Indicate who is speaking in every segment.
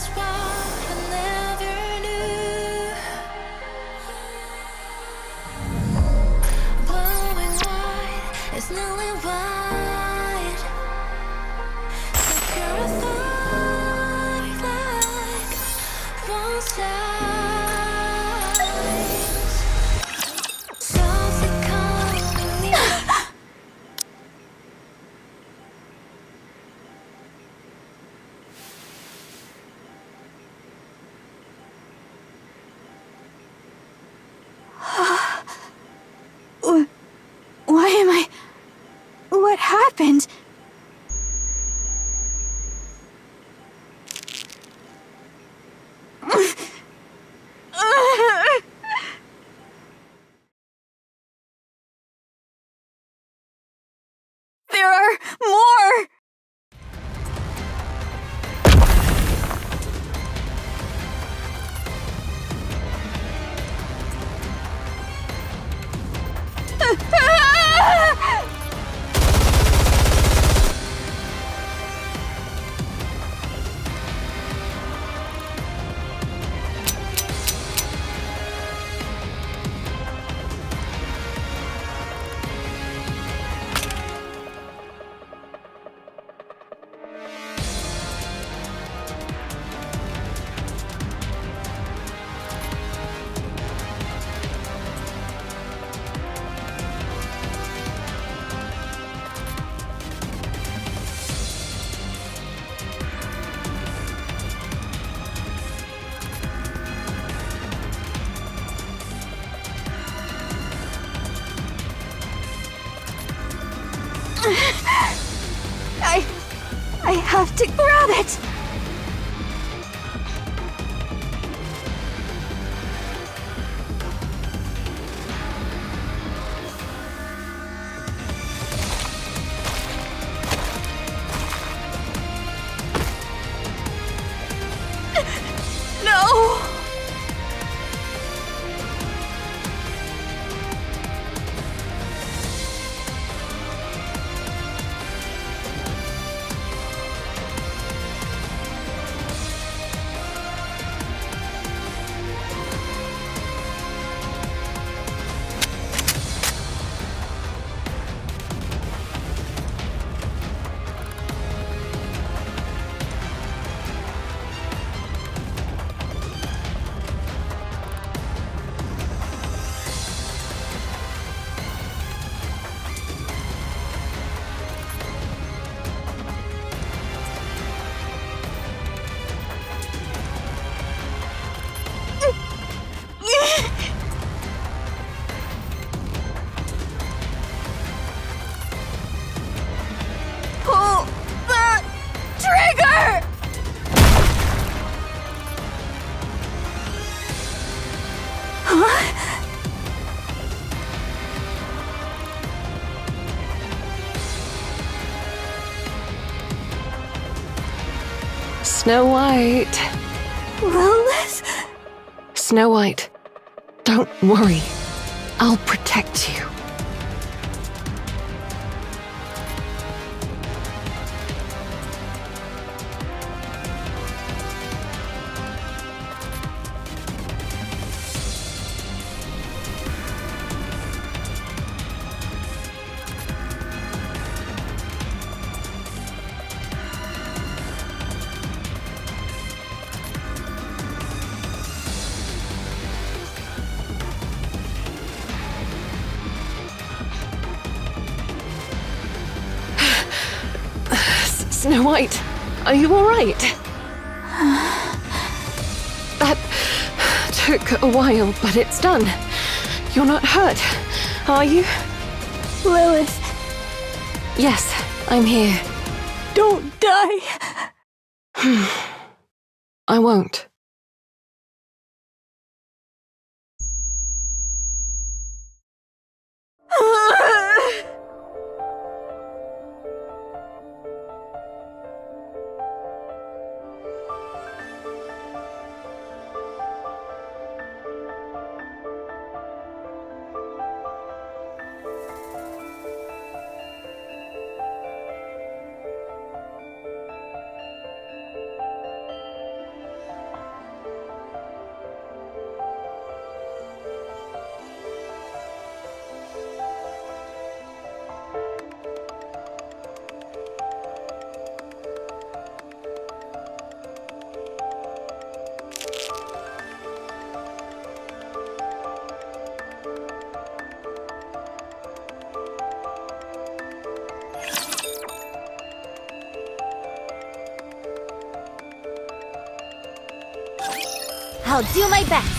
Speaker 1: was what I never knew. Blowing wide, it's nearly wide. So purified like one side. Softly calling me.
Speaker 2: Why am I... What happened? There are more! I have to grab it! No! Pull the trigger! Huh?
Speaker 3: Snow White.
Speaker 2: Lilith?
Speaker 3: Snow White, don't worry. I'll protect you. Snow White, are you all right? That took a while, but it's done. You're not hurt, are you?
Speaker 2: Lilith,
Speaker 3: Yes, I'm here.
Speaker 2: don't die.
Speaker 3: I won't.
Speaker 4: I'll do my best.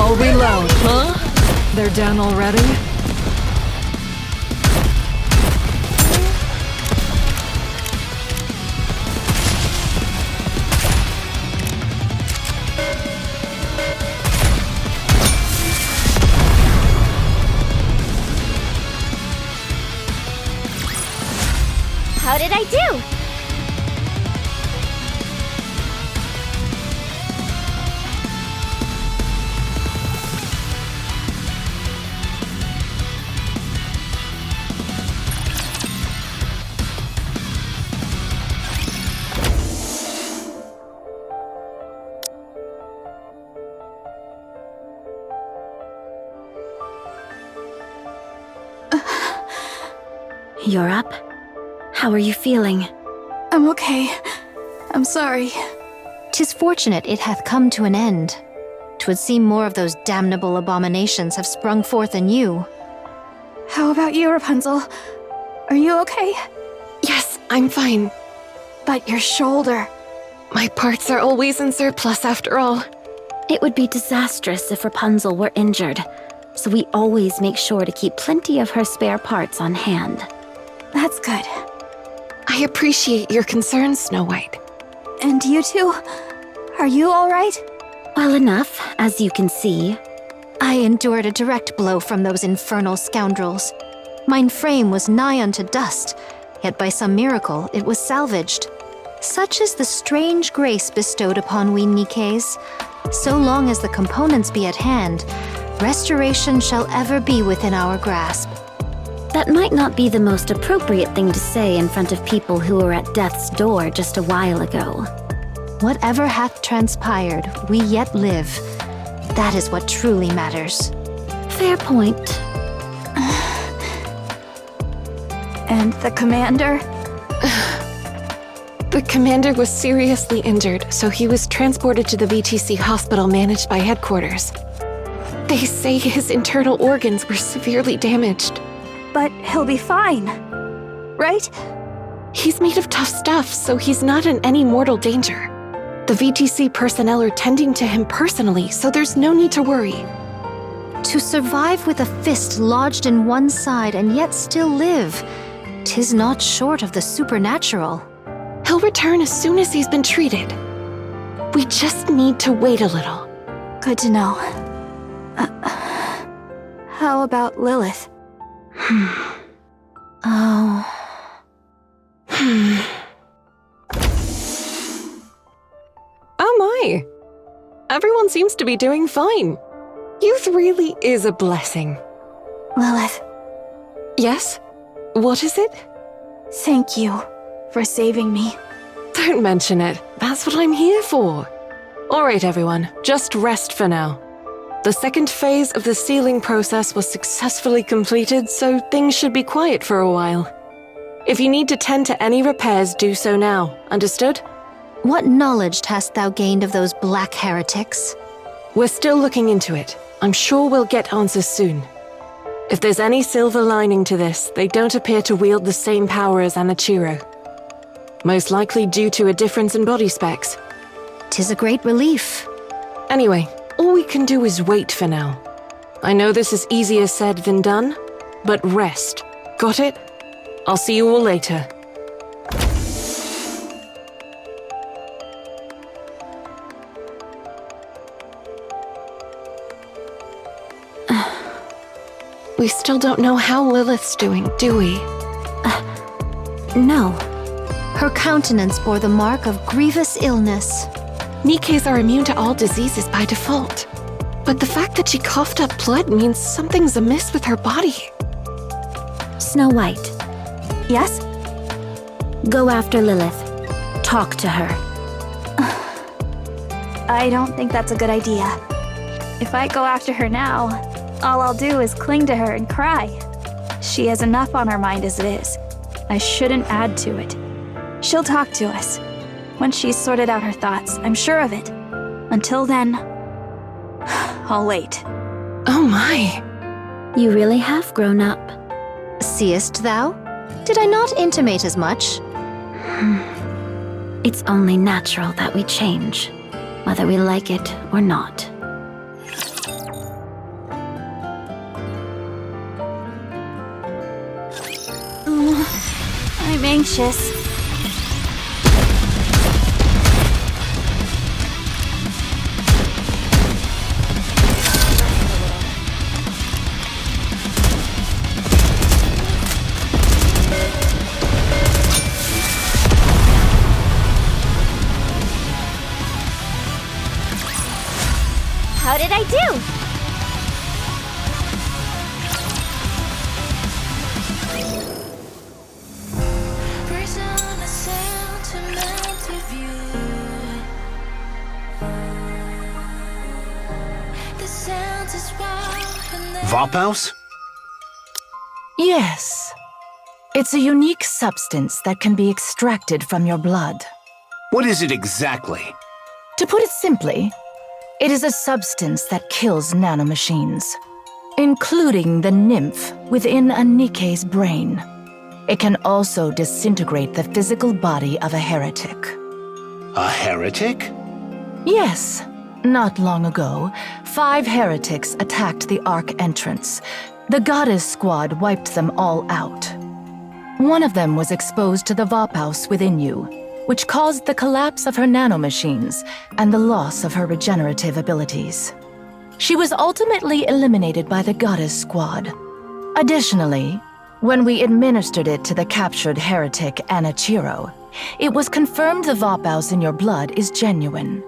Speaker 3: I'll reload. Huh? They're down already?
Speaker 4: How did I do?
Speaker 5: You're up? How are you feeling?
Speaker 2: I'm okay. I'm sorry.
Speaker 6: 'Tis fortunate it hath come to an end. 'Twould seem more of those damnable abominations have sprung forth in you.
Speaker 2: How about you, Rapunzel? Are you okay?
Speaker 3: Yes, I'm fine.
Speaker 2: But your shoulder.
Speaker 3: My parts are always in surplus after all.
Speaker 5: It would be disastrous if Rapunzel were injured, so we always make sure to keep plenty of her spare parts on hand.
Speaker 2: That's good.
Speaker 3: I appreciate your concern, Snow White.
Speaker 2: And you two? Are you alright?
Speaker 5: Well enough, as you can see.
Speaker 6: I endured a direct blow from those infernal scoundrels. Mine frame was nigh unto dust, yet by some miracle it was salvaged. Such is the strange grace bestowed upon we NIKKEs. So long as the components be at hand, restoration shall ever be within our grasp.
Speaker 5: That might not be the most appropriate thing to say in front of people who were at death's door just a while ago.
Speaker 6: Whatever hath transpired, we yet live. That is what truly matters.
Speaker 5: Fair point.
Speaker 2: And the commander?
Speaker 3: The commander was seriously injured, so he was transported to the VTC hospital managed by headquarters. They say his internal organs were severely damaged.
Speaker 2: But he'll be fine. Right?
Speaker 3: He's made of tough stuff, so he's not in any mortal danger. The VTC personnel are tending to him personally, so there's no need to worry.
Speaker 6: To survive with a fist lodged in one side and yet still live, 'tis not short of the supernatural.
Speaker 3: He'll return as soon as he's been treated. We just need to wait a little.
Speaker 2: Good to know. How about Lilith?
Speaker 6: Oh.
Speaker 3: Oh my! Everyone seems to be doing fine. Youth really is a blessing.
Speaker 2: Lilith,
Speaker 3: Yes? What is it?
Speaker 2: thank you for saving me.
Speaker 3: Don't mention it. That's what I'm here for. Alright everyone, just rest for now. The second phase of the sealing process was successfully completed, so things should be quiet for a while. If you need to tend to any repairs, do so now. Understood?
Speaker 6: What knowledge hast thou gained of those black heretics?
Speaker 3: We're still looking into it. I'm sure we'll get answers soon. If there's any silver lining to this, they don't appear to wield the same power as Anichiro. Most likely due to a difference in body specs.
Speaker 6: 'Tis a great relief.
Speaker 3: Anyway, all we can do is wait for now. I know this is easier said than done, but rest. Got it? I'll see you all later. We still don't know how Lilith's doing, do we?
Speaker 5: No.
Speaker 6: Her countenance bore the mark of grievous illness.
Speaker 3: NIKKEs are immune to all diseases by default. But the fact that she coughed up blood means something's amiss with her body.
Speaker 5: Snow White,
Speaker 2: Yes?
Speaker 5: go after Lilith. Talk to her.
Speaker 2: I don't think that's a good idea. If I go after her now, all I'll do is cling to her and cry. She has enough on her mind as it is. I shouldn't add to it. She'll talk to us. Once she's sorted out her thoughts, I'm sure of it. Until then, I'll wait.
Speaker 3: Oh my.
Speaker 5: You really have grown up.
Speaker 6: Seest thou? Did I not intimate as much?
Speaker 5: It's only natural that we change, whether we like it or not.
Speaker 2: I'm anxious.
Speaker 4: How did I do?
Speaker 1: Breeze on the sound to melt with you. The sound is wild and
Speaker 7: Vophouse?
Speaker 8: Yes. It's a unique substance that can be extracted from your blood.
Speaker 7: What is it exactly?
Speaker 8: To put it simply, it is a substance that kills nanomachines, including the nymph within a NIKKE's brain. It can also disintegrate the physical body of a heretic.
Speaker 7: A heretic?
Speaker 8: Yes. Not long ago, 5 heretics attacked the ARK entrance. The goddess squad wiped them all out. One of them was exposed to the Vophouse within you, which caused the collapse of her nanomachines and the loss of her regenerative abilities. She was ultimately eliminated by the goddess squad. Additionally, when we administered it to the captured heretic Anichiro, it was confirmed the Vophouse in your blood is genuine.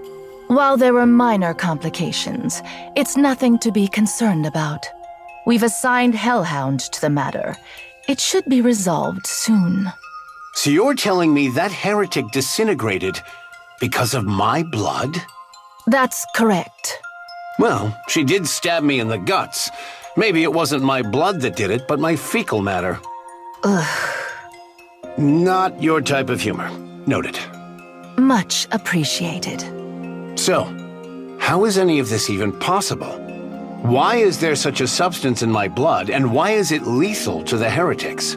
Speaker 8: While there were minor complications, it's nothing to be concerned about. We've assigned Hellhound to the matter. It should be resolved soon.
Speaker 7: So you're telling me that heretic disintegrated because of my blood?
Speaker 8: That's correct.
Speaker 7: Well, she did stab me in the guts. Maybe it wasn't my blood that did it, but my fecal matter.
Speaker 8: Ugh.
Speaker 7: Not your type of humor. Noted.
Speaker 8: Much appreciated.
Speaker 7: So, how is any of this even possible? Why is there such a substance in my blood, and why is it lethal to the heretics?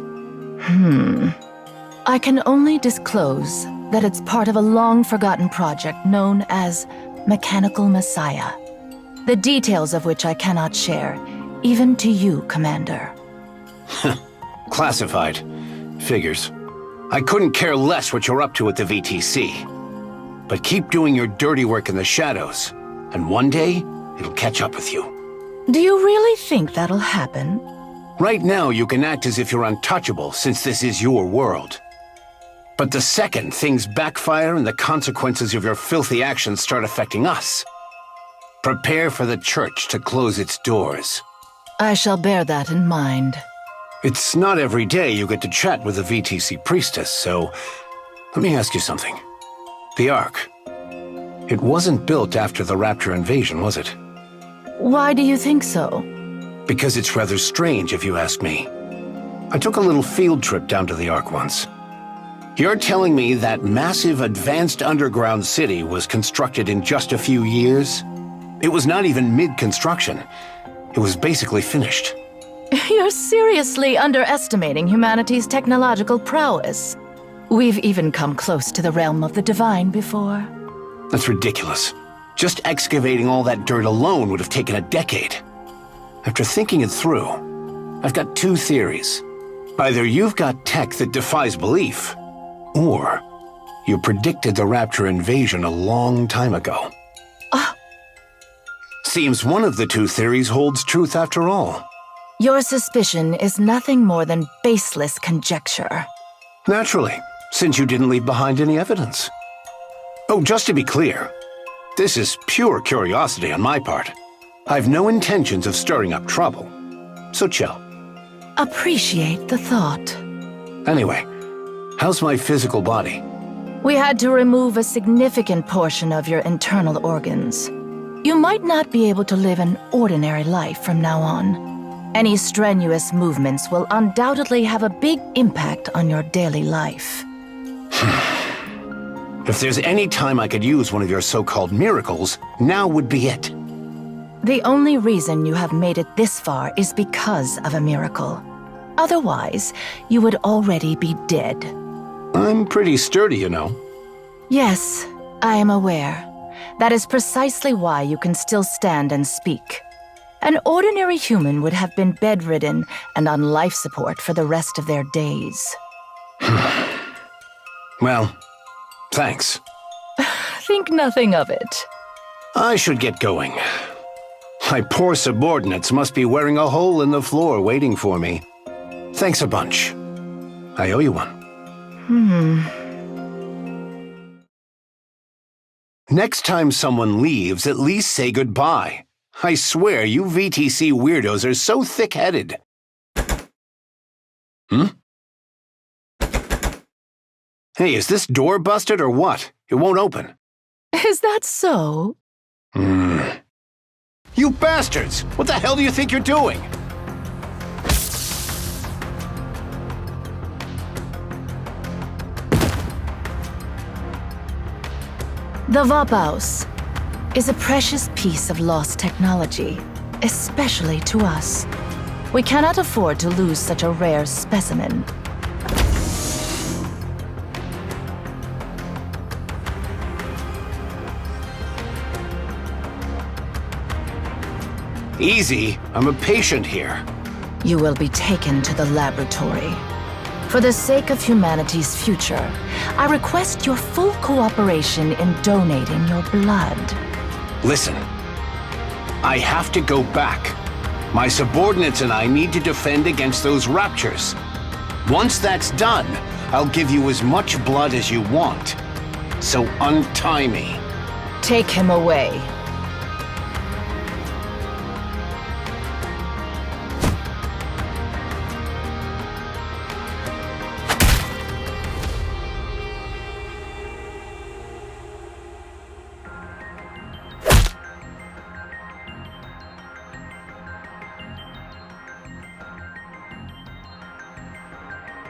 Speaker 8: I can only disclose that it's part of a long-forgotten project known as Mechanical Messiah, the details of which I cannot share, even to you, Commander.
Speaker 7: Classified. Figures. I couldn't care less what you're up to at the VTC. But keep doing your dirty work in the shadows, and one day, it'll catch up with you.
Speaker 8: Do you really think that'll happen?
Speaker 7: Right now, you can act as if you're untouchable, since this is your world. But the second things backfire and the consequences of your filthy actions start affecting us, prepare for the church to close its doors.
Speaker 8: I shall bear that in mind.
Speaker 7: It's not every day you get to chat with a VTC priestess, so let me ask you something. The ARK. It wasn't built after the Rapture invasion, was it?
Speaker 8: Why do you think so?
Speaker 7: Because it's rather strange, if you ask me. I took a little field trip down to the ARK once. You're telling me that massive advanced underground city was constructed in just a few years? It was not even mid-construction. It was basically finished.
Speaker 8: You're seriously underestimating humanity's technological prowess. We've even come close to the realm of the divine before.
Speaker 7: That's ridiculous. Just excavating all that dirt alone would have taken a decade. After thinking it through, I've got 2 theories. Either you've got tech that defies belief, or you predicted the Rapture invasion a long time ago. Seems one of the 2 theories holds truth after all.
Speaker 8: Your suspicion is nothing more than baseless conjecture.
Speaker 7: Naturally, since you didn't leave behind any evidence. Oh, just to be clear, this is pure curiosity on my part. I've no intentions of stirring up trouble, so chill.
Speaker 8: Appreciate the thought.
Speaker 7: Anyway, how's my physical body?
Speaker 8: We had to remove a significant portion of your internal organs. You might not be able to live an ordinary life from now on. Any strenuous movements will undoubtedly have a big impact on your daily life.
Speaker 7: If there's any time I could use one of your so-called miracles, now would be it.
Speaker 8: The only reason you have made it this far is because of a miracle. Otherwise, you would already be dead.
Speaker 7: I'm pretty sturdy, you know.
Speaker 8: Yes, I am aware. That is precisely why you can still stand and speak. An ordinary human would have been bedridden and on life support for the rest of their days.
Speaker 7: Well, thanks.
Speaker 8: Think nothing of it.
Speaker 7: I should get going. My poor subordinates must be wearing a hole in the floor waiting for me. Thanks a bunch. I owe you one. Next time someone leaves, at least say goodbye. I swear, you VTC weirdos are so thick-headed. Hey, is this door busted or what? It won't open.
Speaker 8: Is that so?
Speaker 7: You bastards! What the hell do you think you're doing?
Speaker 8: The Vapaus is a precious piece of lost technology, especially to us. We cannot afford to lose such a rare specimen.
Speaker 7: Easy. I'm a patient here.
Speaker 8: You will be taken to the laboratory. For the sake of humanity's future, I request your full cooperation in donating your blood.
Speaker 7: Listen, I have to go back. My subordinates and I need to defend against those raptures. Once that's done, I'll give you as much blood as you want. So untie me.
Speaker 8: Take him away.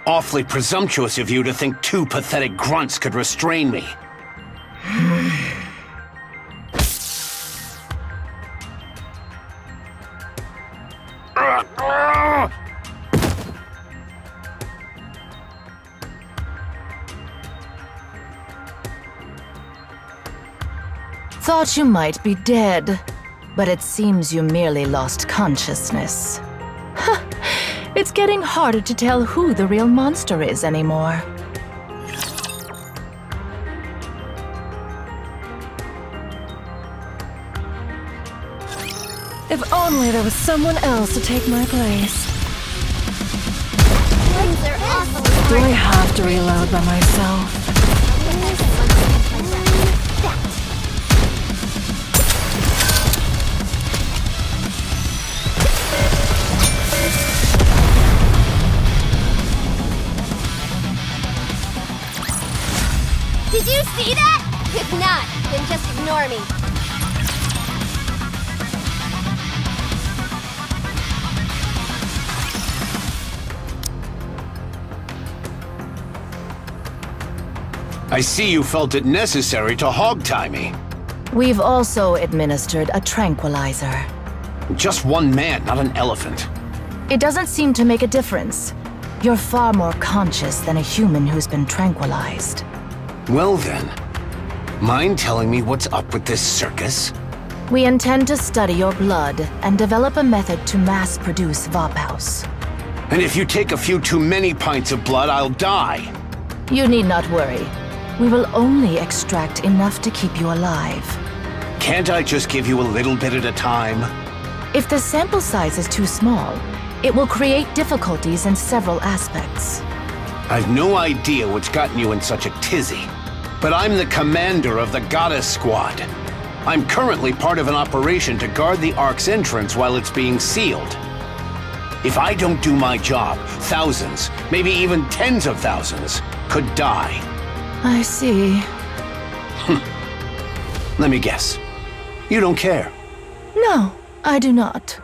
Speaker 7: Awfully presumptuous of you to think two pathetic grunts could restrain me.
Speaker 8: Thought you might be dead, but it seems you merely lost consciousness. It's getting harder to tell who the real monster is anymore.
Speaker 3: If only there was someone else to take my place. Do I have to reload by myself?
Speaker 4: Did you see that? If not, then just ignore me.
Speaker 7: I see you felt it necessary to hog-tie me.
Speaker 8: We've also administered a tranquilizer.
Speaker 7: Just one man, not an elephant.
Speaker 8: It doesn't seem to make a difference. You're far more conscious than a human who's been tranquilized.
Speaker 7: Well then, mind telling me what's up with this circus?
Speaker 8: We intend to study your blood and develop a method to mass-produce Vapaus.
Speaker 7: And if you take a few too many pints of blood, I'll die.
Speaker 8: You need not worry. We will only extract enough to keep you alive.
Speaker 7: Can't I just give you a little bit at a time?
Speaker 8: If the sample size is too small, it will create difficulties in several aspects.
Speaker 7: I've no idea what's gotten you in such a tizzy, but I'm the commander of the Goddess Squad. I'm currently part of an operation to guard the ARK's entrance while it's being sealed. If I don't do my job, thousands, maybe even tens of thousands, could die.
Speaker 8: I see.
Speaker 7: Let me guess. You don't care.
Speaker 8: No, I do not.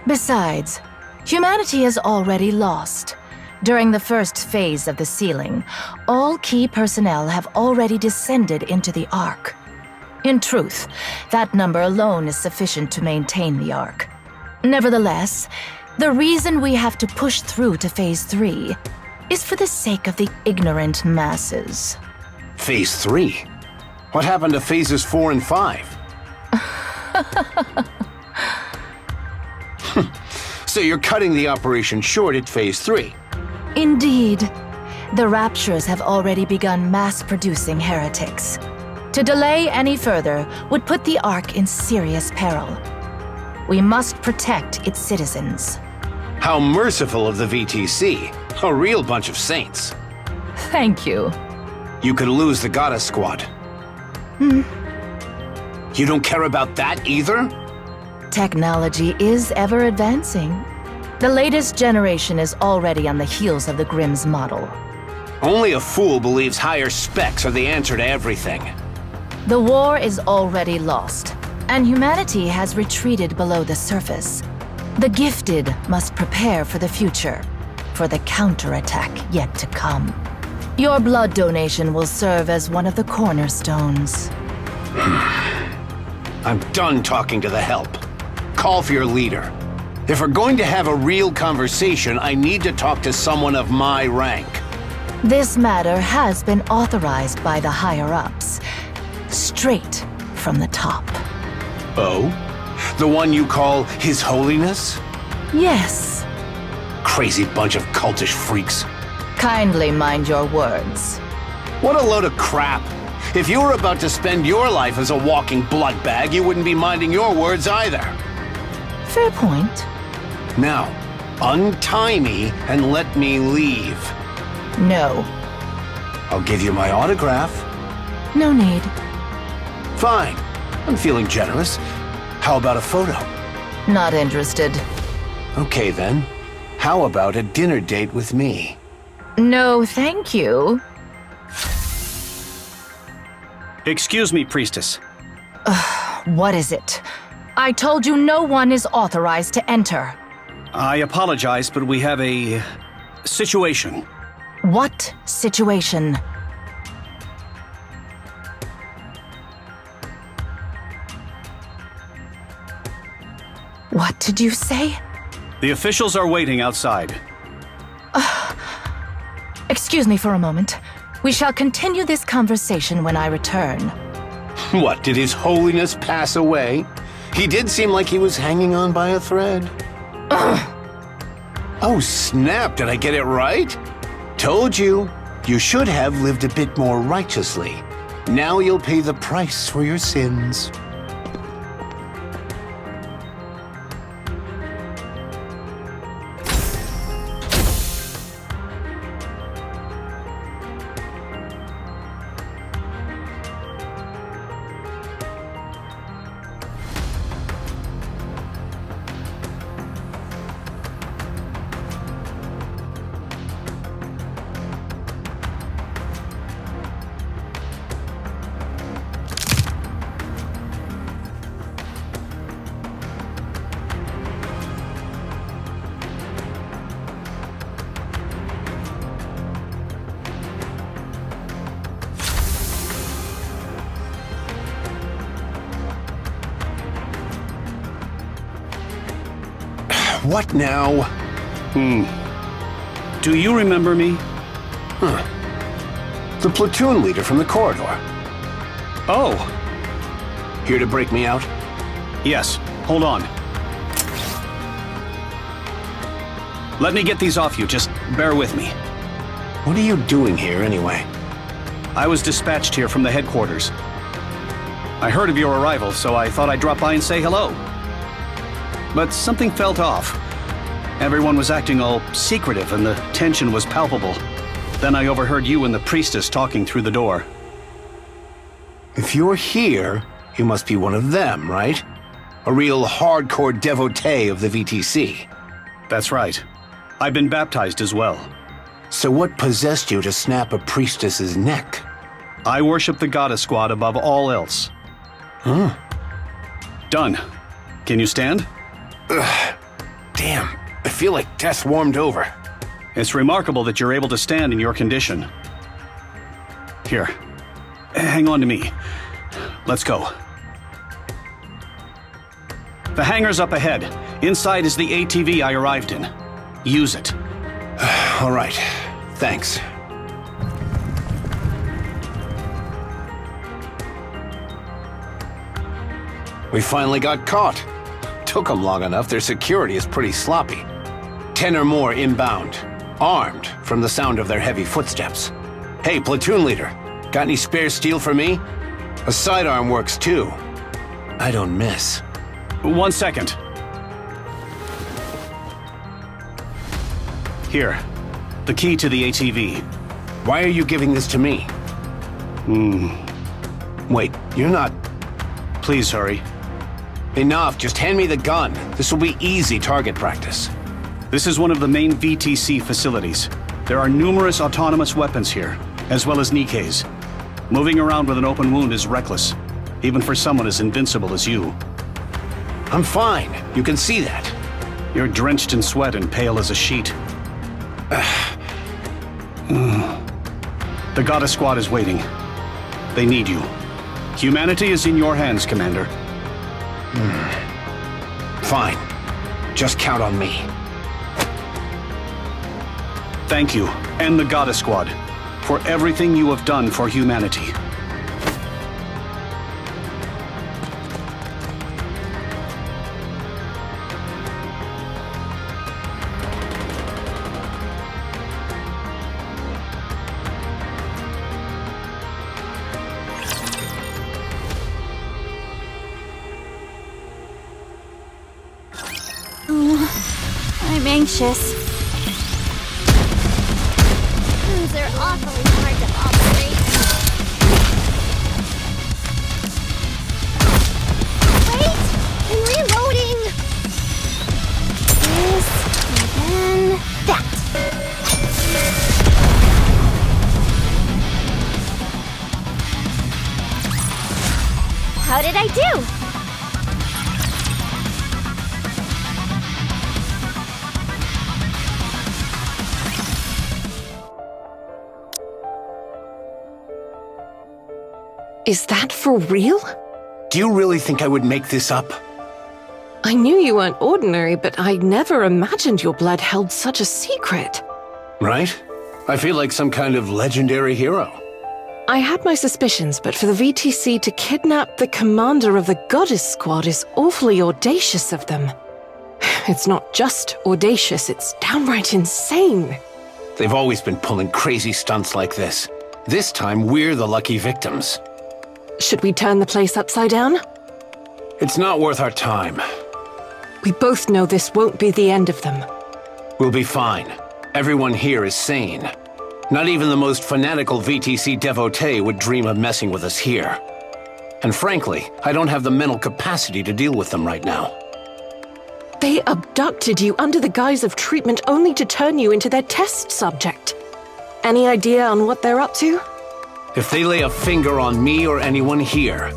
Speaker 8: Besides, humanity has already lost. During the first phase of the sealing, all key personnel have already descended into the ARK. In truth, that number alone is sufficient to maintain the ARK. Nevertheless, the reason we have to push through to Phase 3 is for the sake of the ignorant masses.
Speaker 7: Phase 3? What happened to phases 4 and 5? So you're cutting the operation short at phase 3?
Speaker 8: Indeed. The Raptures have already begun mass-producing heretics. To delay any further would put the ARK in serious peril. We must protect its citizens.
Speaker 7: How merciful of the VTC. A real bunch of saints.
Speaker 8: Thank you.
Speaker 7: You could lose the Goddess Squad. You don't care about that either?
Speaker 8: Technology is ever advancing. The latest generation is already on the heels of the Grimm's model.
Speaker 7: Only a fool believes higher specs are the answer to everything.
Speaker 8: The war is already lost, and humanity has retreated below the surface. The gifted must prepare for the future, for the counterattack yet to come. Your blood donation will serve as one of the cornerstones.
Speaker 7: I'm done talking to the help. Call for your leader. If we're going to have a real conversation, I need to talk to someone of my rank.
Speaker 8: This matter has been authorized by the higher-ups, straight from the top.
Speaker 7: Oh? The one you call His Holiness?
Speaker 8: Yes.
Speaker 7: Crazy bunch of cultish freaks.
Speaker 8: Kindly mind your words.
Speaker 7: What a load of crap. If you were about to spend your life as a walking blood bag, you wouldn't be minding your words either.
Speaker 8: Fair point.
Speaker 7: Now, untie me and let me leave.
Speaker 8: No.
Speaker 7: I'll give you my autograph.
Speaker 8: No need.
Speaker 7: Fine. I'm feeling generous. How about a photo?
Speaker 8: Not interested.
Speaker 7: Okay then. How about a dinner date with me?
Speaker 8: No, thank you.
Speaker 9: Excuse me, Priestess.
Speaker 8: What is it? I told you no one is authorized to enter.
Speaker 9: I apologize, but we have a situation.
Speaker 8: What situation? What did you say?
Speaker 9: The officials are waiting outside.
Speaker 8: Excuse me for a moment. We shall continue this conversation when I return.
Speaker 7: What, did His Holiness pass away? He did seem like he was hanging on by a thread. Oh snap, did I get it right? Told you. You should have lived a bit more righteously. Now you'll pay the price for your sins. What now?
Speaker 9: Do you remember me?
Speaker 7: The platoon leader from the corridor.
Speaker 9: Oh,
Speaker 7: Here to break me out?
Speaker 9: yes. Hold on. Let me get these off you. Just bear with me.
Speaker 7: What are you doing here anyway?
Speaker 9: I was dispatched here from the headquarters. I heard of your arrival, so I thought I'd drop by and say hello. But something felt off. Everyone was acting all secretive and the tension was palpable. Then I overheard you and the priestess talking through the door.
Speaker 7: If you're here, you must be one of them, right? A real hardcore devotee of the VTC.
Speaker 9: That's right. I've been baptized as well.
Speaker 7: So what possessed you to snap a priestess's neck?
Speaker 9: I worship the Goddess Squad above all else. Done. Can you stand?
Speaker 7: Damn, I feel like death warmed over.
Speaker 9: It's remarkable that you're able to stand in your condition. Here, hang on to me. Let's go. The hangar's up ahead. Inside is the ATV I arrived in. Use it.
Speaker 7: All right, thanks. We finally got caught. Took them long enough, their security is pretty sloppy. 10 or more inbound, armed from the sound of their heavy footsteps. Hey, platoon leader, got any spare steel for me? A sidearm works too. I don't miss.
Speaker 9: 1 second. Here, the key to the ATV.
Speaker 7: Why are you giving this to me? Wait, you're not...
Speaker 9: Please hurry.
Speaker 7: Enough, just hand me the gun. This will be easy target practice.
Speaker 9: This is one of the main VTC facilities. There are numerous autonomous weapons here, as well as NIKKEs. Moving around with an open wound is reckless, even for someone as invincible as you.
Speaker 7: I'm fine. You can see that.
Speaker 9: You're drenched in sweat and pale as a sheet. The Goddess Squad is waiting. They need you. Humanity is in your hands, Commander.
Speaker 7: Fine. Just count on me.
Speaker 9: Thank you, and the Goddess Squad, for everything you have done for humanity.
Speaker 2: I'm anxious.
Speaker 4: They're awfully hard to operate. Wait! I'm reloading! This, and then that. How did I do?
Speaker 3: Is that for real?
Speaker 7: Do you really think I would make this up?
Speaker 3: I knew you weren't ordinary, but I never imagined your blood held such a secret.
Speaker 7: Right? I feel like some kind of legendary hero.
Speaker 3: I had my suspicions, but for the VTC to kidnap the commander of the Goddess Squad is awfully audacious of them. It's not just audacious, it's downright insane.
Speaker 7: They've always been pulling crazy stunts like this. This time, we're the lucky victims.
Speaker 3: Should we turn the place upside down?
Speaker 7: It's not worth our time.
Speaker 3: We both know this won't be the end of them.
Speaker 7: We'll be fine. Everyone here is sane. Not even the most fanatical VTC devotee would dream of messing with us here. And frankly, I don't have the mental capacity to deal with them right now.
Speaker 3: They abducted you under the guise of treatment only to turn you into their test subject. Any idea on what they're up to?
Speaker 7: If they lay a finger on me or anyone here,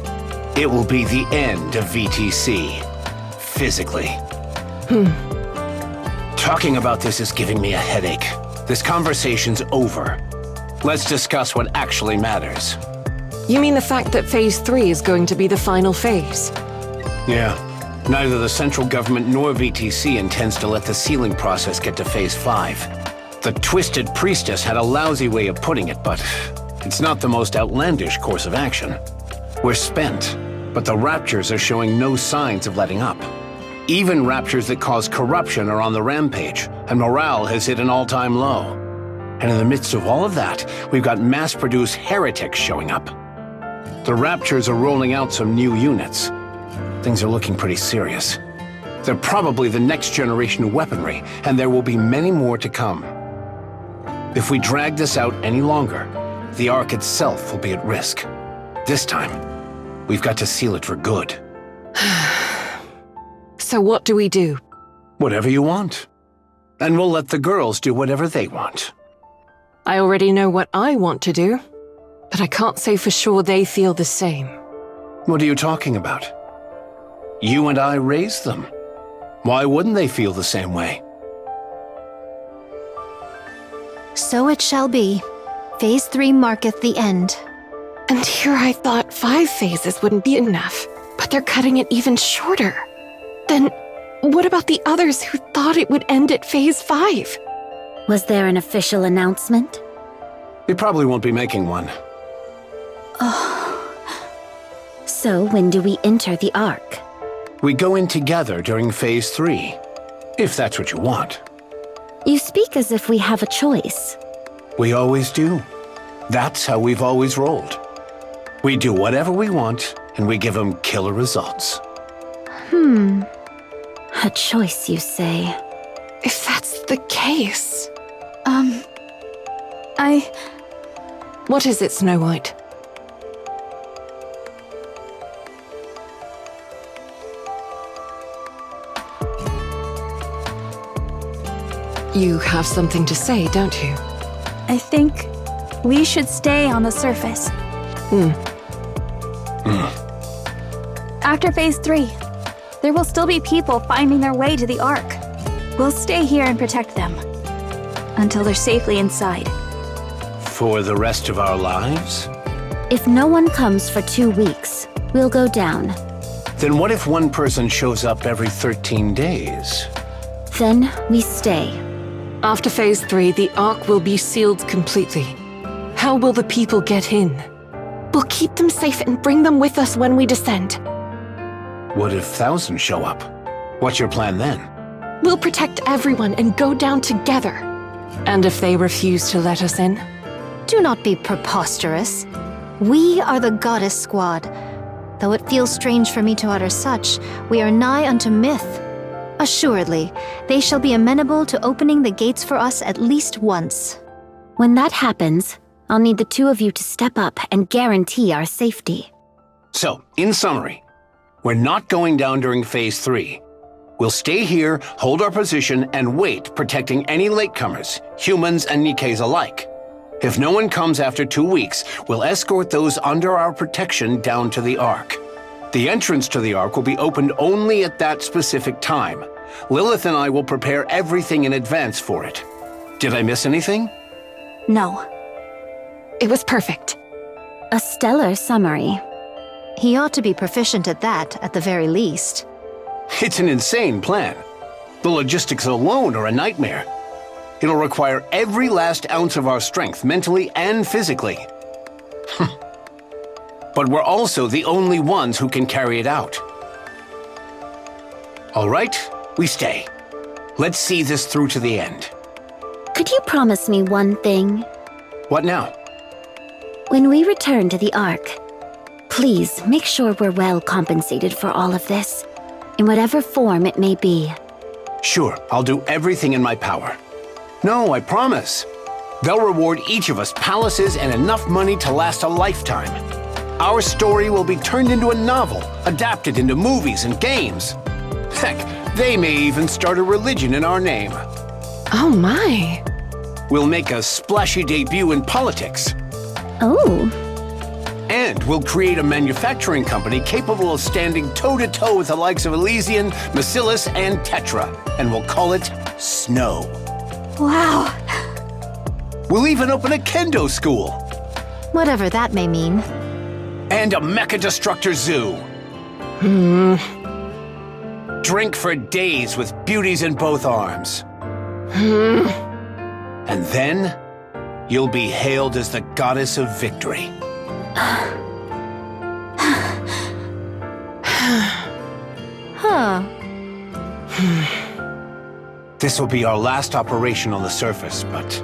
Speaker 7: it will be the end of VTC. Physically. Talking about this is giving me a headache. This conversation's over. Let's discuss what actually matters.
Speaker 3: You mean the fact that Phase 3 is going to be the final phase?
Speaker 7: Yeah. Neither the central government nor VTC intends to let the sealing process get to Phase 5. The Twisted Priestess had a lousy way of putting it, but it's not the most outlandish course of action. We're spent, but the Raptures are showing no signs of letting up. Even Raptures that cause corruption are on the rampage, and morale has hit an all-time low. And in the midst of all of that, we've got mass-produced heretics showing up. The Raptures are rolling out some new units. Things are looking pretty serious. They're probably the next generation of weaponry, and there will be many more to come. If we drag this out any longer, the ARK itself will be at risk. This time, we've got to seal it for good.
Speaker 3: So what do we do?
Speaker 7: Whatever you want. And we'll let the girls do whatever they want.
Speaker 3: I already know what I want to do, but I can't say for sure they feel the same.
Speaker 7: What are you talking about? You and I raised them. Why wouldn't they feel the same way?
Speaker 6: So it shall be. Phase 3 marketh the end.
Speaker 3: And here I thought 5 phases wouldn't be enough, but they're cutting it even shorter. Then what about the others who thought it would end at Phase 5?
Speaker 5: Was there an official announcement?
Speaker 7: We probably won't be making one.
Speaker 5: So when do we enter the Ark?
Speaker 7: We go in together during Phase 3, if that's what you want.
Speaker 5: You speak as if we have a choice.
Speaker 7: We always do. That's how we've always rolled. We do whatever we want, and we give them killer results.
Speaker 5: A choice, you say?
Speaker 3: If that's the case... What is it, Snow White? You have something to say, don't you?
Speaker 2: I think we should stay on the surface. After Phase 3, there will still be people finding their way to the Ark. We'll stay here and protect them until they're safely inside.
Speaker 7: For the rest of our lives?
Speaker 5: If no one comes for 2 weeks, we'll go down.
Speaker 7: Then what if one person shows up every 13 days?
Speaker 5: Then we stay.
Speaker 3: After Phase 3, the Ark will be sealed completely. How will the people get in? We'll keep them safe and bring them with us when we descend.
Speaker 7: What if thousands show up? What's your plan then?
Speaker 3: We'll protect everyone and go down together. And if they refuse to let us in?
Speaker 6: Do not be preposterous. We are the Goddess Squad. Though it feels strange for me to utter such, we are nigh unto myth. Assuredly, they shall be amenable to opening the gates for us at least once.
Speaker 5: When that happens, I'll need the 2 of you to step up and guarantee our safety.
Speaker 7: So, in summary, we're not going down during Phase 3. We'll stay here, hold our position, and wait, protecting any latecomers, humans and NIKKEs alike. If no one comes after 2 weeks, we'll escort those under our protection down to the Ark. The entrance to the Ark will be opened only at that specific time. Lilith and I will prepare everything in advance for it. Did I miss anything?
Speaker 2: No.
Speaker 3: It was perfect.
Speaker 5: A stellar summary.
Speaker 6: He ought to be proficient at that, at the very least.
Speaker 7: It's an insane plan. The logistics alone are a nightmare. It'll require every last ounce of our strength, mentally and physically. But we're also the only ones who can carry it out. All right, we stay. Let's see this through to the end.
Speaker 5: Could you promise me one thing?
Speaker 7: What now?
Speaker 5: When we return to the Ark, please make sure we're well compensated for all of this, in whatever form it may be.
Speaker 7: Sure, I'll do everything in my power. No, I promise. They'll reward each of us palaces and enough money to last a lifetime. Our story will be turned into a novel, adapted into movies and games. Heck, they may even start a religion in our name.
Speaker 3: Oh my.
Speaker 7: We'll make a splashy debut in politics.
Speaker 5: Oh.
Speaker 7: And we'll create a manufacturing company capable of standing toe-to-toe with the likes of Elysian, Bacillus, and Tetra. And we'll call it Snow.
Speaker 2: Wow.
Speaker 7: We'll even open a kendo school.
Speaker 6: Whatever that may mean.
Speaker 7: And a mecha destructor zoo. Drink for days with beauties in both arms. And then, you'll be hailed as the goddess of victory.
Speaker 6: Huh.
Speaker 7: This will be our last operation on the surface, but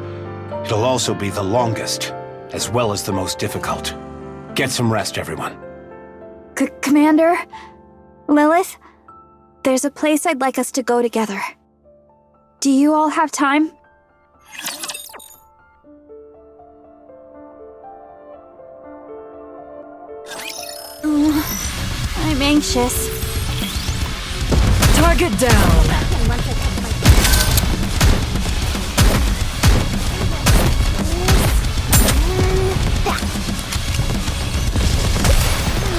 Speaker 7: it'll also be the longest, as well as the most difficult. Get some rest, everyone.
Speaker 2: Commander? Lilith? There's a place I'd like us to go together. Do you all have time? I'm anxious.
Speaker 3: Target down.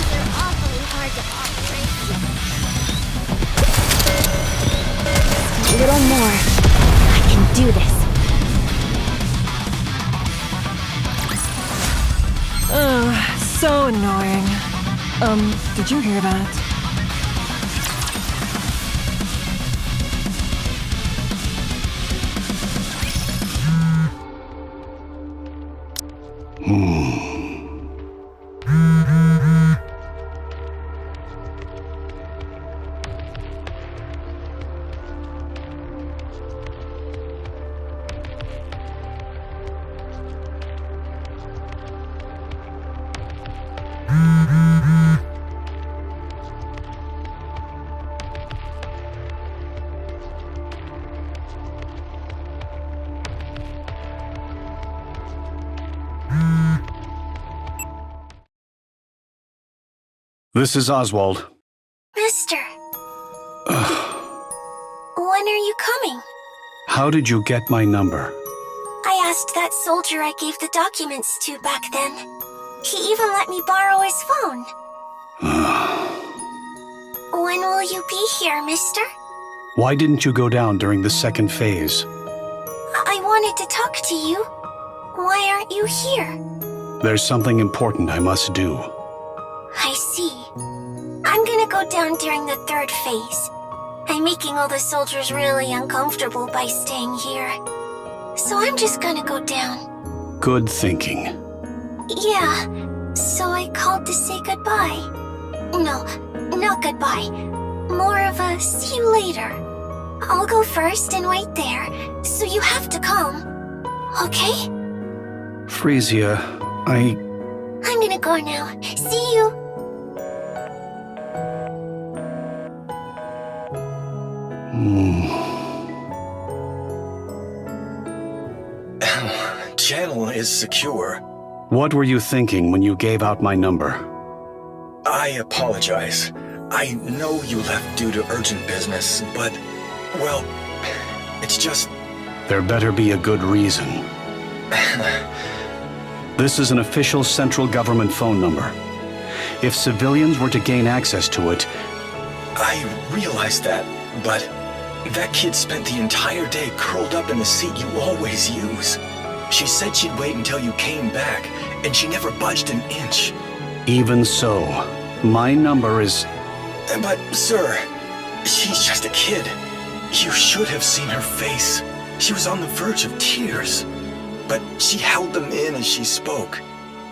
Speaker 4: They're awfully hard to operate.
Speaker 5: A little more. I can do this.
Speaker 3: So annoying. Did you hear that?
Speaker 9: This is Oswald.
Speaker 10: Mister. When are you coming?
Speaker 9: How did you get my number?
Speaker 10: I asked that soldier I gave the documents to back then. He even let me borrow his phone. When will you be here, mister?
Speaker 9: Why didn't you go down during the second phase?
Speaker 10: I wanted to talk to you. Why aren't you here?
Speaker 9: There's something important I must do.
Speaker 10: I see. I'm gonna go down during the third phase. I'm making all the soldiers really uncomfortable by staying here. So I'm just gonna go down.
Speaker 9: Good thinking.
Speaker 10: Yeah, so I called to say goodbye. No, not goodbye. More of a see you later. I'll go first and wait there, so you have to come. Okay?
Speaker 9: Frisia,
Speaker 10: I'm gonna go now. See you!
Speaker 11: Channel is secure.
Speaker 9: What were you thinking when you gave out my number?
Speaker 11: I apologize. I know you left due to urgent business, but, well, it's just...
Speaker 9: There better be a good reason. This is an official central government phone number. If civilians were to gain access to it...
Speaker 11: I realize that, but that kid spent the entire day curled up in the seat you always use. She said she'd wait until you came back, and she never budged an inch.
Speaker 9: Even so, my number is...
Speaker 11: But, sir, she's just a kid. You should have seen her face. She was on the verge of tears. But she held them in as she spoke.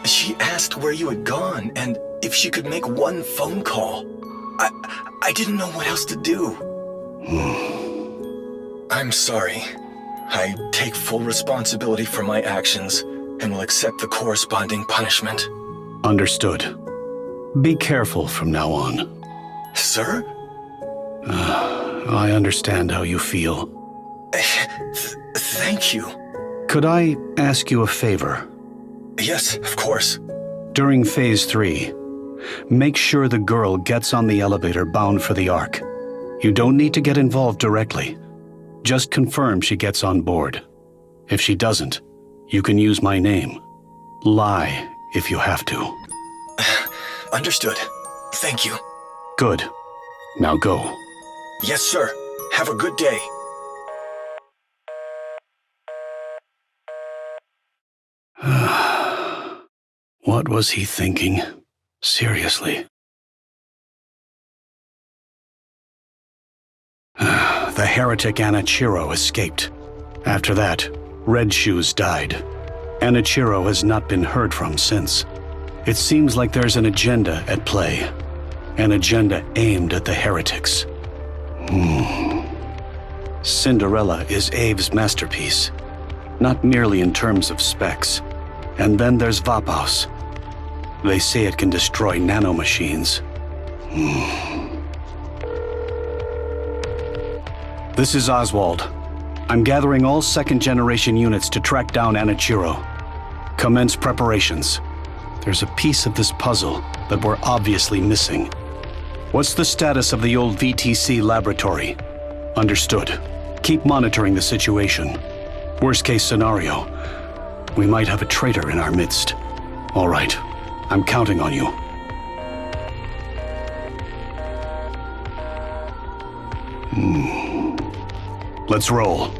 Speaker 11: She asked where you had gone, and if she could make one phone call. I didn't know what else to do. I'm sorry. I take full responsibility for my actions, and will accept the corresponding punishment.
Speaker 9: Understood. Be careful from now on.
Speaker 11: Sir?
Speaker 9: I understand how you feel.
Speaker 11: Thank you.
Speaker 9: Could I ask you a favor?
Speaker 11: Yes, of course.
Speaker 9: During Phase 3, make sure the girl gets on the elevator bound for the ARK. You don't need to get involved directly. Just confirm she gets on board. If she doesn't, you can use my name. Lie if you have to.
Speaker 11: Understood. Thank you.
Speaker 9: Good. Now go.
Speaker 11: Yes, sir. Have a good day.
Speaker 9: What was he thinking? Seriously. The heretic Anichiro escaped. After that, Red Shoes died. Anichiro has not been heard from since. It seems like there's an agenda at play. An agenda aimed at the heretics. Cinderella is Abe's masterpiece. Not merely in terms of specs. And then there's Vapaus. They say it can destroy nanomachines. This is Oswald. I'm gathering all second-generation units to track down Anichiro. Commence preparations. There's a piece of this puzzle that we're obviously missing. What's the status of the old VTC laboratory? Understood. Keep monitoring the situation. Worst-case scenario, we might have a traitor in our midst. All right, I'm counting on you. Let's roll.